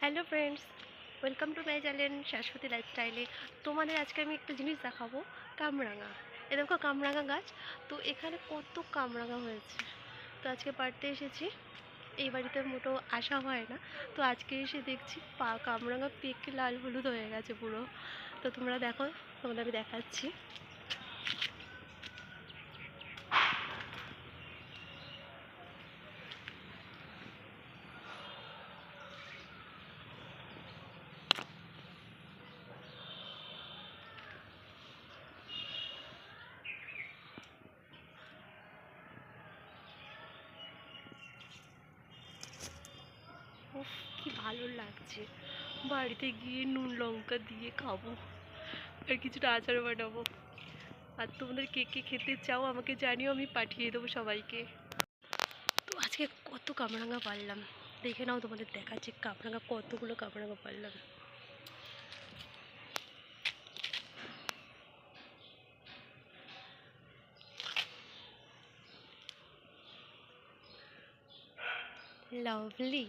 Hello friends, welcome to my channel Shashwati লাইফস্টাইলে। তোমাদের আজকে আমি একটা জিনিস দেখাবো, কামরাঙা। এ দেখো কামরাঙা গাছ। তো এখানে কত কামরাঙা হয়েছে। তো আজকে পাড়তে এসেছি। এই বাড়িতে মোটো আসা হয় না, তো আজকে এসে দেখছি কামরাঙা পেকে লাল হলুদ হয়ে গেছে পুরো। তো তোমরা দেখো, তোমাদের আমি দেখাচ্ছি। উফ, কি ভালো লাগছে। বাড়িতে গিয়ে নুন লঙ্কা দিয়ে খাবো, আর কিছুটা আচার বানাবো। আর তোমাদের কে কে খেতে চাও আমাকে জানিও, আমি পাঠিয়ে দেবো সবাইকে। তো আজকে কত কামরাঙা পারলাম দেখে নাও, তোমাদের দেখাচ্ছি কামরাঙা, কতগুলো কামরাঙা পারলাম। লাভলি।